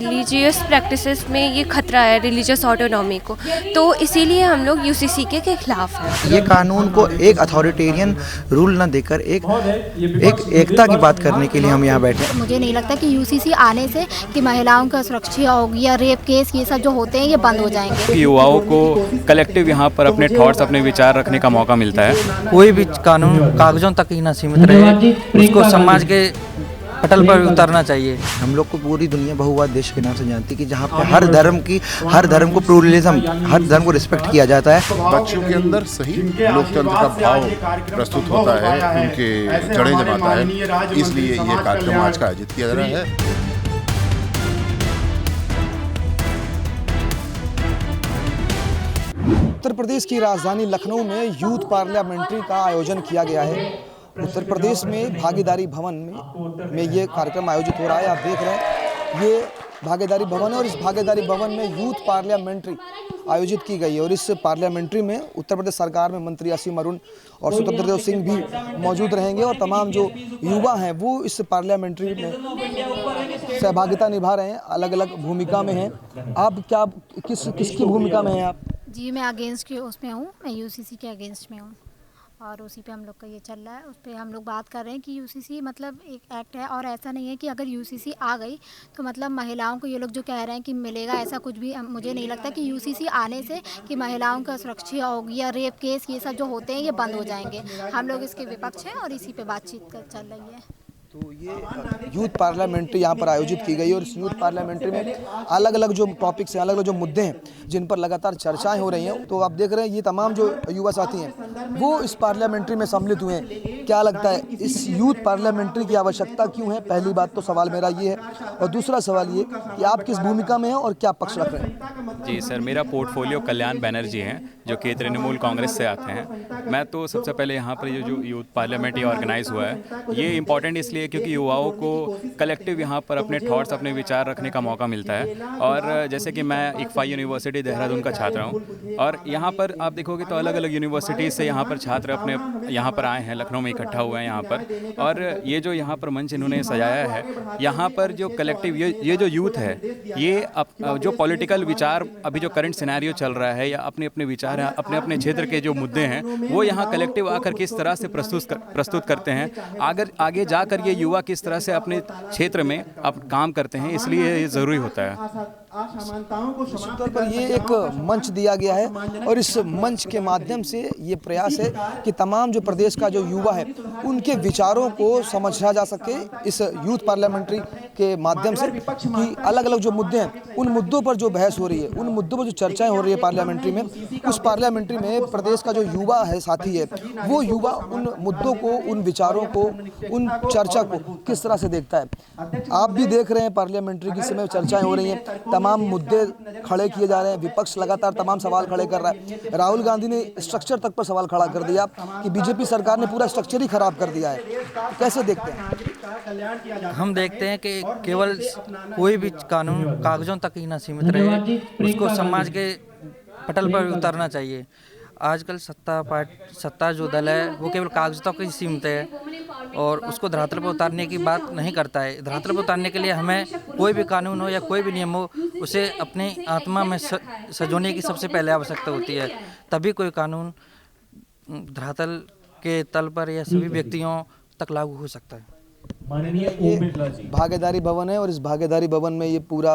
Religious practices में ये खतरा है रिलीजियस ऑटोनॉमी को, तो इसीलिए हम लोग यूसीसी के खिलाफ हैं। ये कानून को एक अथॉरिटेरियन रूल ना देकर एक एकता की बात करने के लिए हम यहाँ बैठे हैं। मुझे नहीं लगता कि यूसीसी आने से कि महिलाओं का सुरक्षा होगी या रेप केस ये सब जो होते हैं ये बंद हो जाएंगे। युवाओं को कलेक्टिव यहाँ पर अपने थॉट्स, अपने विचार रखने का मौका मिलता है। कोई भी कानून कागजों तक ही ना सीमित रहे, उसको समाज के पटल पर उतारना चाहिए। हम लोग को पूरी दुनिया बहुवाद देश के नाम से जानती है कि जहाँ पे हर धर्म को प्लूरलिज्म, हर धर्म को रिस्पेक्ट किया जाता है। बच्चों के अंदर सही लोकतंत्र का भाव प्रस्तुत होता है, उनके जड़ें जमाता है, इसलिए ये कार्यक्रम आज का आयोजित किया जा रहा है। उत्तर प्रदेश की राजधानी लखनऊ में यूथ पार्लियामेंट्री का आयोजन किया गया है। उत्तर प्रदेश में भागीदारी भवन में ये कार्यक्रम आयोजित हो रहा है। आप देख रहे हैं ये भागीदारी भवन है और इस भागीदारी भवन में यूथ पार्लियामेंट्री आयोजित की गई है। और इस पार्लियामेंट्री में उत्तर प्रदेश सरकार में मंत्री असीम अरुण और स्वतंत्र देव सिंह भी मौजूद रहेंगे और तमाम जो युवा हैं वो इस पार्लियामेंट्री में सहभागिता निभा रहे हैं, अलग अलग भूमिका में हैं। आप क्या किसकी भूमिका में हैं आप? जी मैं अगेंस्ट के उसमें हूँ, मैं यूसीसी के अगेंस्ट में हूँ और उसी पे हम लोग का ये चल रहा है। उस पर हम लोग बात कर रहे हैं कि यूसीसी मतलब एक एक्ट है और ऐसा नहीं है कि अगर यूसीसी आ गई तो मतलब महिलाओं को, ये लोग जो कह रहे हैं कि मिलेगा, ऐसा कुछ भी मुझे नहीं लगता कि यूसीसी आने से कि महिलाओं का सुरक्षा होगी या रेप केस ये सब जो होते हैं ये बंद हो जाएंगे। हम लोग इसके विपक्ष हैं और इसी पे बातचीत चल रही है। तो ये यूथ पार्लियामेंट्री यहाँ पर आयोजित की गई और इस यूथ पार्लियामेंट्री में अलग अलग जो टॉपिक्स हैं, अलग अलग जो मुद्दे हैं जिन पर लगातार चर्चाएं हो रही हैं। तो आप देख रहे हैं ये तमाम जो युवा साथी हैं वो इस पार्लियामेंट्री में सम्मिलित हुए हैं। क्या लगता है इस यूथ पार्लियामेंट्री की आवश्यकता क्यों है? पहली बात तो सवाल मेरा ये है और दूसरा सवाल ये कि आप किस भूमिका में हैं और क्या पक्ष रख रहे हैं? जी सर, मेरा पोर्टफोलियो कल्याण बैनर्जी हैं जो कि तृणमूल कांग्रेस से आते हैं। मैं तो सबसे पहले यहाँ पर ये जो यूथ पार्लियामेंट ये ऑर्गेनाइज हुआ है ये इम्पॉर्टेंट इसलिए क्योंकि युवाओं को कलेक्टिव यहाँ पर अपने थॉट्स, अपने विचार रखने का मौका मिलता है। और जैसे कि मैं इक्फा यूनिवर्सिटी देहरादून का छात्र हूँ और यहाँ पर आप देखोगे तो अलग अलग यूनिवर्सिटीज़ से यहाँ पर छात्र अपने यहाँ पर आए हैं, लखनऊ में इकट्ठा हुए हैं यहाँ पर। और ये जो यहाँ पर मंच इन्होंने सजाया है, यहाँ पर जो कलेक्टिव ये जो यूथ है ये जो पॉलिटिकल विचार अभी जो करंट सिनेरियो चल रहा है या अपने अपने विचार हैं, अपने अपने क्षेत्र के जो मुद्दे हैं वो यहाँ कलेक्टिव आकर किस तरह से प्रस्तुत करते हैं, आगे जाकर ये युवा किस तरह से अपने क्षेत्र में अब काम करते हैं, इसलिए ये ज़रूरी होता है। निश्चित तौर पर ये एक मंच दिया गया है और इस मंच के माध्यम से ये प्रयास है कि तमाम जो प्रदेश का जो युवा है उनके विचारों को समझा जा सके इस यूथ पार्लियामेंट्री के माध्यम से कि अलग अलग जो मुद्दे हैं उन मुद्दों पर जो बहस हो रही है, उन मुद्दों पर जो चर्चाएं हो रही है पार्लियामेंट्री में, उस पार्लियामेंट्री में प्रदेश का जो युवा है, साथी है, वो युवा उन मुद्दों को, उन विचारों को, उन चर्चा को किस तरह से देखता है। आप भी देख रहे हैं पार्लियामेंट्री की समय चर्चाएं हो रही हैं, तमाम मुद्दे खड़े किए जा रहे हैं, विपक्ष लगातार तमाम सवाल खड़े कर रहा है। राहुल गांधी ने स्ट्रक्चर तक पर सवाल खड़ा कर दिया कि बीजेपी सरकार ने पूरा स्ट्रक्चर ही खराब कर दिया है। कैसे देखते हैं? हम देखते हैं कि केवल कोई भी कानून कागजों तक ही ना सीमित रहे, उसको समाज के पटल पर उतारना चाहिए। आजकल सत्ता जो दल है वो केवल कागजों तक ही सीमित है और उसको धरातल पर उतारने की बात नहीं करता है। धरातल पर उतारने के लिए हमें कोई भी कानून हो या कोई भी नियम हो उसे अपनी आत्मा में सजोने की सबसे पहले आवश्यकता होती है, तभी कोई कानून धरातल के तल पर या सभी व्यक्तियों तक लागू हो सकता है। ये भागीदारी भवन है और इस भागीदारी भवन में ये पूरा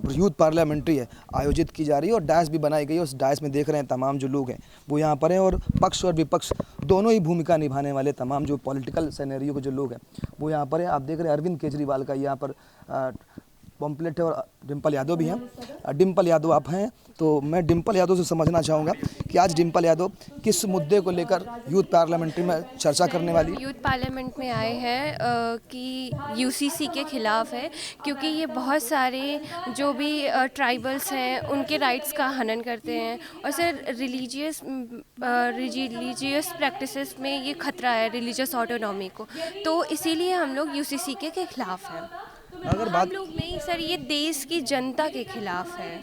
यूथ पार्लियामेंट्री है आयोजित की जा रही है और डायस भी बनाई गई है। उस डायस में देख रहे हैं तमाम जो लोग हैं वो यहाँ पर हैं और पक्ष और विपक्ष दोनों ही भूमिका निभाने वाले तमाम जो पॉलिटिकल सिनेरियो के जो लोग हैं वो यहाँ पर हैं। आप देख रहे हैं अरविंद केजरीवाल का यहाँ पर पॉम्पलेट है और डिम्पल यादव भी हैं। डिम्पल यादव आप हैं, तो मैं डिम्पल यादव से समझना चाहूँगा कि आज डिम्पल यादव किस मुद्दे को लेकर यूथ पार्लियामेंट्री में चर्चा करने वाली? यूथ पार्लियामेंट में आए हैं कि यूसीसी के ख़िलाफ़ है क्योंकि ये बहुत सारे जो भी ट्राइबल्स हैं उनके राइट्स का हनन करते हैं और सर रिलीजियस प्रैक्टिसेस में ये खतरा है रिलीजियस ऑटोनॉमी को, तो इसीलिए हम लोग यूसीसी के ख़िलाफ़ हैं। अगर बात लोग नहीं सर, ये देश की जनता के खिलाफ है।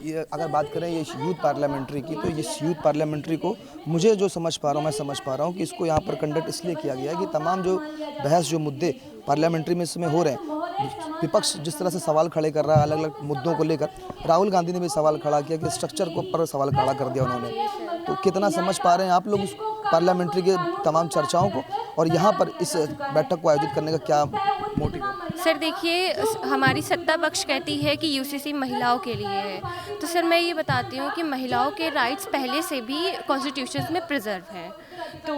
ये अगर बात करें ये यूथ पार्लियामेंट्री की, तो इस यूथ पार्लियामेंट्री को मुझे जो समझ पा रहा हूँ, मैं समझ पा रहा हूँ कि इसको यहाँ पर कंडक्ट इसलिए किया गया है कि तमाम जो बहस, जो मुद्दे पार्लियामेंट्री में इस समय हो रहे हैं विपक्ष जिस तरह से सवाल खड़े कर रहा है अलग अलग मुद्दों को लेकर, राहुल गांधी ने भी सवाल खड़ा किया कि स्ट्रक्चर को पर सवाल खड़ा कर दिया उन्होंने। तो कितना समझ पा रहे हैं आप लोग उस पार्लियामेंट्री के तमाम चर्चाओं को, और यहाँ पर इस बैठक को आयोजित करने का क्या मोटिव है? सर देखिए, हमारी सत्ता पक्ष कहती है कि यूसीसी महिलाओं के लिए है, तो सर मैं ये बताती हूँ कि महिलाओं के राइट्स पहले से भी कॉन्स्टिट्यूशन में प्रिजर्व हैं, तो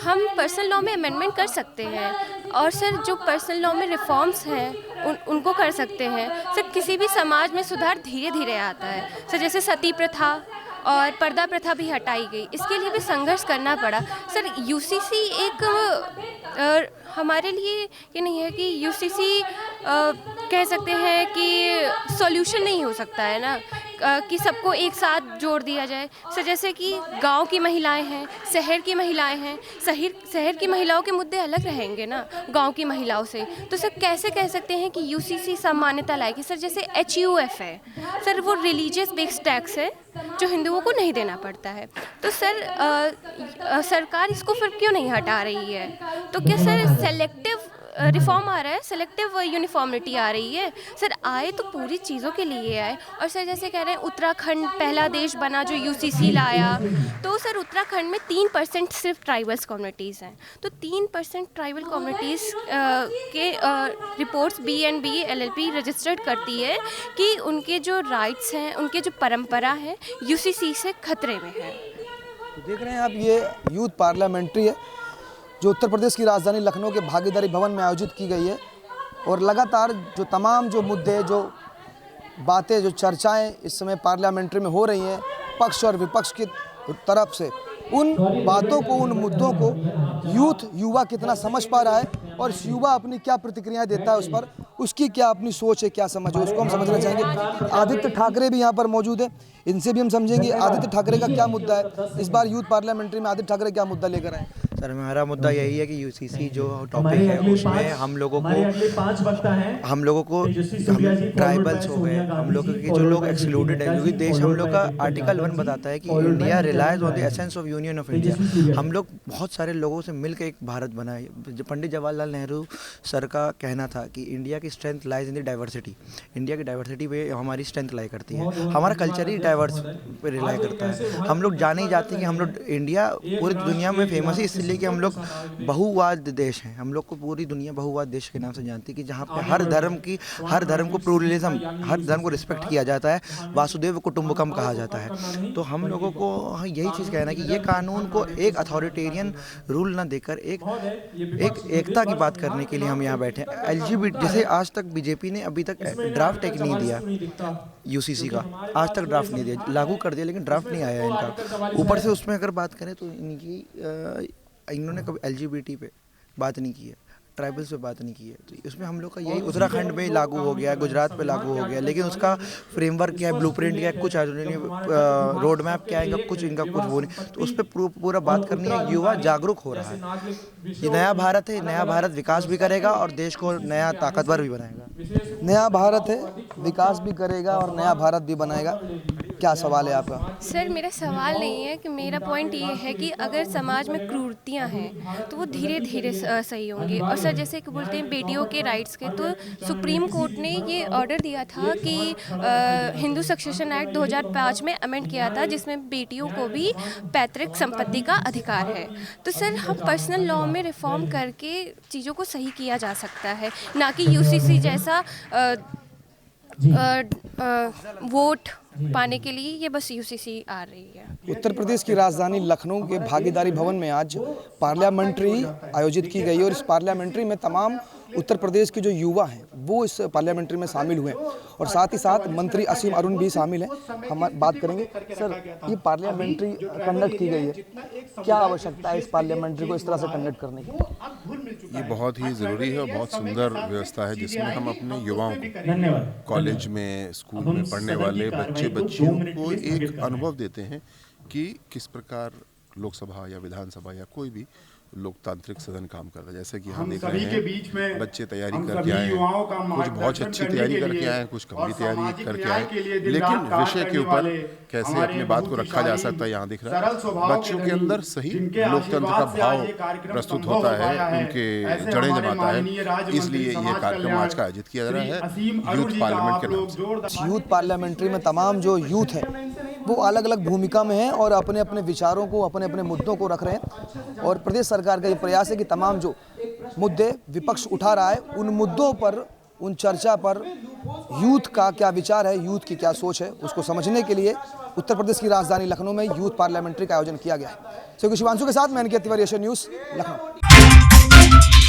हम पर्सनल लॉ में अमेंडमेंट कर सकते हैं, और सर जो पर्सनल लॉ में रिफॉर्म्स हैं उनको कर सकते हैं। सर किसी भी समाज में सुधार धीरे धीरे आता है। सर जैसे सती प्रथा और पर्दा प्रथा भी हटाई गई, इसके लिए भी संघर्ष करना पड़ा। सर यूसीसी एक हमारे लिए ये नहीं है कि यूसीसी कह सकते हैं कि सॉल्यूशन नहीं हो सकता है ना, कि सबको एक साथ जोड़ दिया जाए। सर जैसे कि गांव की महिलाएं हैं, शहर की महिलाएं हैं, शहर की महिलाओं के मुद्दे अलग रहेंगे ना गांव की महिलाओं से, तो सर कैसे कह सकते हैं कि यूसीसी सब मान्यता लाएगी? सर जैसे HUF है सर, वो रिलीजियस बेस्ड टैक्स है जो हिंदुओं को नहीं देना पड़ता है, तो सर सरकार इसको फिर क्यों नहीं हटा रही है? तो क्या सर सेलेक्टिव रिफॉर्म आ रहा है, सेलेक्टिव यूनिफॉर्मिटी आ रही है? सर आए तो पूरी चीज़ों के लिए आए। और सर जैसे कह रहे हैं उत्तराखंड पहला देश बना जो यूसीसी लाया, तो सर उत्तराखंड में 3% सिर्फ ट्राइबल्स कम्युनिटीज़ हैं, तो 3% ट्राइबल कम्युनिटीज़ के रिपोर्ट्स BNB LLP रजिस्टर्ड करती है कि उनके जो राइट्स हैं, उनके जो परंपरा है यूसीसी से खतरे में है। तो देख रहे हैं आप, ये यूथ पार्लियामेंट्री है जो उत्तर प्रदेश की राजधानी लखनऊ के भागीदारी भवन में आयोजित की गई है, और लगातार जो तमाम जो मुद्दे, जो बातें, जो चर्चाएं इस समय पार्लियामेंट्री में हो रही हैं पक्ष और विपक्ष की तरफ से, उन बातों को, उन मुद्दों को युवा कितना समझ पा रहा है, और युवा अपनी क्या प्रतिक्रियाएं देता है उस पर, उसकी क्या अपनी सोच है, क्या समझ है, उसको हम समझना चाहेंगे। आदित्य ठाकरे भी यहाँ पर मौजूद है, इनसे भी हम समझेंगे आदित्य ठाकरे का क्या मुद्दा है इस बार यूथ पार्लियामेंट्री में। आदित्य ठाकरे क्या मुद्दा लेकर आए? सर हमारा मुद्दा यही है कि यूसीसी जो टॉपिक है उसमें हम लोगों को ट्राइबल्स हो गए, हम लोगों के जो लोग एक्सक्लूडेड है, क्योंकि देश हम लोग का आर्टिकल 1 बताता है कि India relies on the essence of union of India. हम लोग बहुत सारे लोगों से मिलकर एक भारत बनाए। पंडित जवाहरलाल नेहरू सर का कहना था कि इंडिया की strength lies in the diversity, India की डाइवर्सिटी पे हमारी स्ट्रेंथ लाई करती है, हमारा कल्चर ही डाइवर्स पे रिलाई करता है। हम लोग जाने ही जाते हैं कि हम लोग इंडिया पूरी दुनिया में फेमस है इसलिए कि हम लोग बहुवाद देश हैं। हम लोग को पूरी दुनिया बहुवाद देश के नाम से जानती है कि जहाँ पे हर धर्म को प्लूरलिज्म, हर धर्म को रिस्पेक्ट किया जाता है, वासुदेव कुटुंबकम कहा जाता है। तो हम लोगों को यही चीज़ कहना है कि ये कानून को एक अथॉरिटेरियन रूल ना देकर एक एकता की बात करने के लिए हम यहाँ बैठे हैं। LGBT जैसे आज तक बीजेपी ने अभी तक ड्राफ्ट एक नहीं दिया यूसीसी का, आज तक ड्राफ्ट नहीं दिया, लागू कर दिया लेकिन ड्राफ्ट नहीं आया इनका। ऊपर से उसमें अगर बात करें तो इन्होंने कभी LGBT पे बात नहीं की है, ट्राइबल्स पे बात नहीं की है। तो उसमें हम लोग का यही उत्तराखंड में लागू हो गया, गुजरात पे लागू हो गया, लेकिन उसका फ्रेमवर्क क्या है, ब्लूप्रिंट क्या है, कुछ रोड मैप क्या है, इनका कुछ वो नहीं। तो उस पर पूरा बात करनी है। युवा जागरूक हो रहा है, ये नया भारत है, नया भारत विकास भी करेगा और देश को नया ताकतवर भी बनाएगा। नया भारत है, विकास भी करेगा और नया भारत भी बनाएगा। क्या सवाल है आपका? सर मेरा सवाल नहीं है, कि मेरा पॉइंट ये है कि अगर समाज में क्रूरतियाँ हैं तो वो धीरे धीरे सही होंगी। और सर जैसे कि बोलते हैं बेटियों के राइट्स के, तो सुप्रीम कोर्ट ने ये ऑर्डर दिया था कि हिंदू सक्सेशन एक्ट 2005 में अमेंड किया था, जिसमें बेटियों को भी पैतृक संपत्ति का अधिकार है। तो सर हम पर्सनल लॉ में रिफॉर्म करके चीज़ों को सही किया जा सकता है, ना कि यूसीसी जैसा वोट पाने के लिए ये बस यूसीसी आ रही है। उत्तर प्रदेश की राजधानी लखनऊ के भागीदारी भवन में आज पार्लियामेंट्री आयोजित की गई, और इस पार्लियामेंट्री में तमाम उत्तर प्रदेश के जो युवा हैं वो इस पार्लियामेंट्री में शामिल हुए हैं, और साथ ही साथ मंत्री असीम अरुण भी शामिल हैं। हम बात करेंगे सर, ये पार्लियामेंट्री कंडक्ट की गई है, क्या आवश्यकता है इस पार्लियामेंट्री को इस तरह से कंडक्ट करने की? ये बहुत ही ज़रूरी है और बहुत सुंदर व्यवस्था है, जिसमें हम अपने युवाओं को, कॉलेज में, स्कूल में पढ़ने वाले बच्चियों को एक अनुभव देते हैं कि किस प्रकार लोकसभा या विधानसभा या कोई भी लोकतांत्रिक सदन काम कर रहा है। जैसे कि हम देख रहे हैं बच्चे तैयारी करके आए हैं, कुछ बहुत अच्छी तैयारी करके आए हैं, कुछ कम भी तैयारी करके आए हैं, लेकिन विषय के ऊपर कैसे अपनी बात को रखा जा सकता है यहाँ दिख रहा है। बच्चों के अंदर सही लोकतंत्र का भाव प्रस्तुत होता है, उनके जड़ें जमाता है, इसलिए ये कार्यक्रम आज का आयोजित किया जा रहा है यूथ पार्लियामेंट के नाम से। यूथ पार्लियामेंट्री में तमाम जो यूथ है वो अलग अलग भूमिका में हैं और अपने अपने विचारों को, अपने अपने मुद्दों को रख रहे हैं। और प्रदेश सरकार का ये प्रयास है कि तमाम जो मुद्दे विपक्ष उठा रहा है उन मुद्दों पर, उन चर्चा पर यूथ का क्या विचार है, यूथ की क्या सोच है, उसको समझने के लिए उत्तर प्रदेश की राजधानी लखनऊ में यूथ पार्लियामेंट्री का आयोजन किया गया है। शिवांशु के साथ मैं अनिकेत तिवारी, एशियन न्यूज़, लखनऊ।